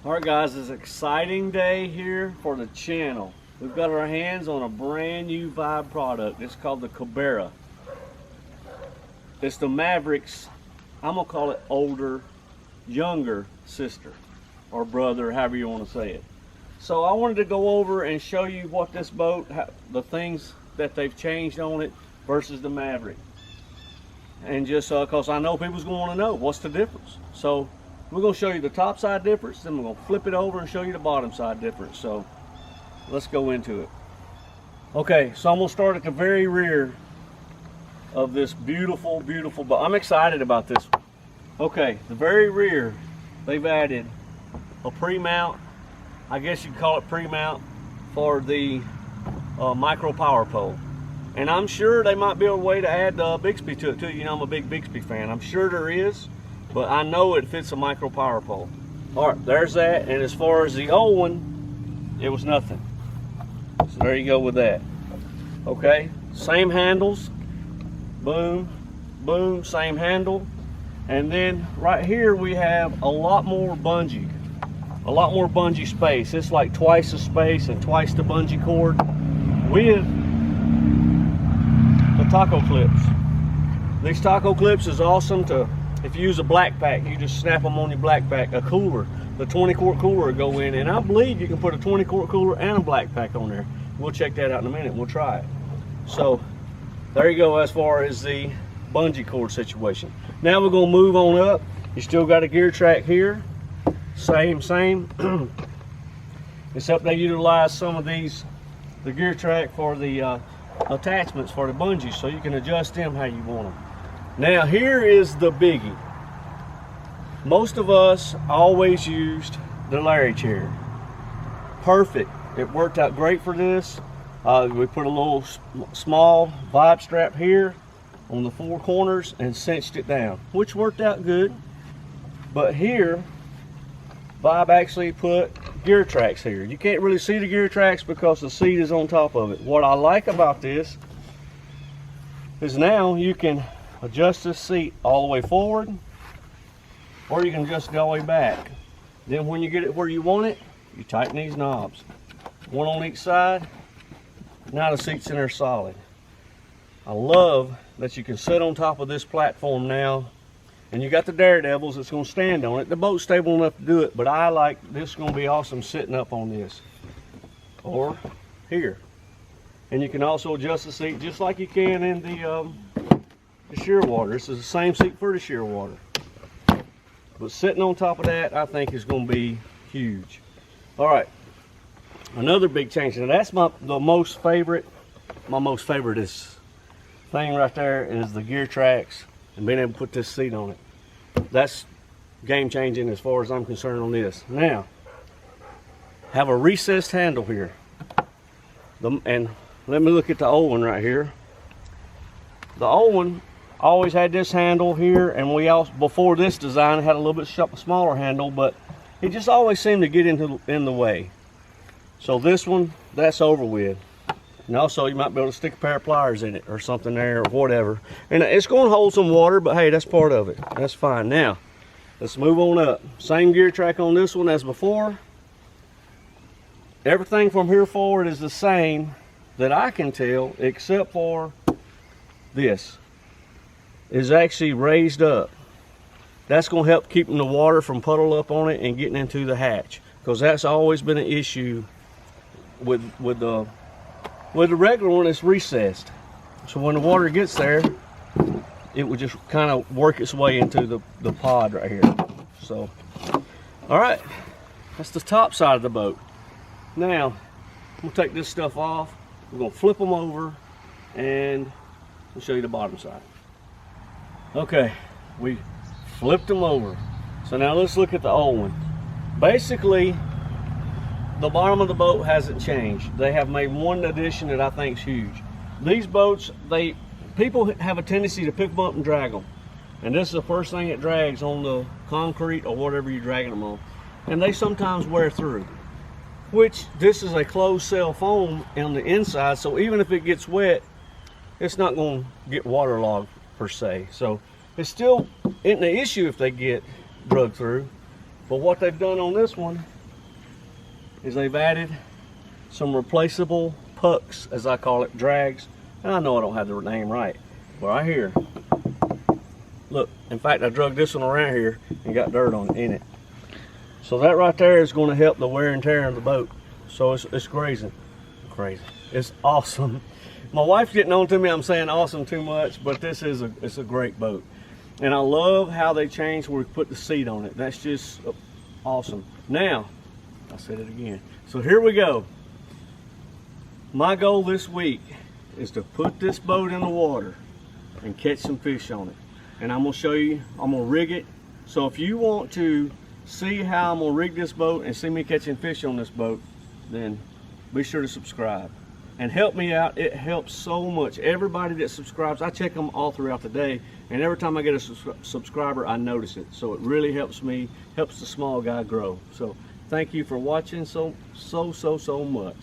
Alright guys, it's an exciting day here for the channel. We've got our hands on a brand new Vibe product. It's called the Cubera. It's the Maverick's, I'm going to call it younger sister or brother, however you want to say it. So I wanted to go over and show you what this boat, the things that they've changed on it versus the Maverick. And just because I know people's going to want to know what's the difference. So we're going to show you the top side difference, then we're going to flip it over and show you the bottom side difference. So let's go into it. Okay, so I'm going to start at the very rear of this beautiful, beautiful boat. I'm excited about this one. Okay, the very rear, they've added a pre-mount, I guess you'd call it pre-mount, for the micro power pole. And I'm sure they might be a way to add Bixby to it too. You know, I'm a big Bixby fan. I'm sure there is. But I know it fits a micro power pole. All right, there's that. And as far as the old one, it was nothing. So there you go with that. Okay, same handles. Boom, boom, same handle. And then right here we have a lot more bungee. A lot more bungee space. It's like twice the space and twice the bungee cord with the taco clips. These taco clips is awesome to, if you use a black pack, you just snap them on your black pack. A cooler, the 20-quart cooler will go in, and I believe you can put a 20-quart cooler and a black pack on there. We'll check that out in a minute. We'll try it. So there you go as far as the bungee cord situation. Now we're going to move on up. You still got a gear track here. Same. Except they utilize some of these, the gear track for the attachments for the bungee, so you can adjust them how you want them. Now here is the biggie. Most of us always used the Larry chair. Perfect. It worked out great for this. We put a little small Vibe strap here on the four corners and cinched it down, which worked out good. But here, Vibe actually put gear tracks here. You can't really see the gear tracks because the seat is on top of it. What I like about this is now you can adjust this seat all the way forward, or you can adjust it all the way back. Then when you get it where you want it, you tighten these knobs. One on each side. Now the seat's in there solid. I love that you can sit on top of this platform now, and you got the Daredevils that's going to stand on it. The boat's stable enough to do it, but I like this. Is going to be awesome sitting up on this or here. And you can also adjust the seat just like you can in the shearwater. This is the same seat for the shearwater, but sitting on top of that, I think is going to be huge. All right, another big change, and that's my most favorite is thing right there is the gear tracks and being able to put this seat on it. That's game changing as far as I'm concerned on this. Now, have a recessed handle here. And let me look at the old one right here. The old one always had this handle here, and we also, before this design, had a little bit smaller handle, but it just always seemed to get in the way. So this one, that's over with. And also you might be able to stick a pair of pliers in it or something there or whatever. And it's going to hold some water, but hey, that's part of it. That's fine. Now, let's move on up. Same gear track on this one as before. Everything from here forward is the same that I can tell, except for this is actually raised up. That's going to help keeping the water from puddle up on it and getting into the hatch, because that's always been an issue with the regular one. It's recessed, so when the water gets there, it would just kind of work its way into the pod right here. So, all right, that's the top side of the boat. Now, we'll take this stuff off. We're gonna flip them over, and we'll show you the bottom side. Okay, we flipped them over. So now let's look at the old one. Basically, the bottom of the boat hasn't changed. They have made one addition that I think is huge. These boats, people have a tendency to pick them up and drag them. And this is the first thing it drags on the concrete or whatever you're dragging them on. And they sometimes wear through. Which, this is a closed cell foam on the inside, so even if it gets wet, it's not going to get waterlogged per se. So it still isn't an issue if they get drug through. But what they've done on this one is they've added some replaceable pucks, as I call it, drags. And I know I don't have the name right, but right here, look, in fact I drug this one around here and got dirt on in it. So that right there is going to help the wear and tear of the boat. So it's crazy. It's awesome. My wife's getting on to me, I'm saying awesome too much, but this is it's a great boat. And I love how they changed where we put the seat on it. That's just awesome. Now, I said it again. So here we go. My goal this week is to put this boat in the water and catch some fish on it. And I'm gonna show you, I'm gonna rig it. So if you want to see how I'm gonna rig this boat and see me catching fish on this boat, then be sure to subscribe and help me out. It helps so much. Everybody that subscribes, I check them all throughout the day, and every time I get a subscriber, I notice it. So it really helps me, helps the small guy grow. So thank you for watching so much.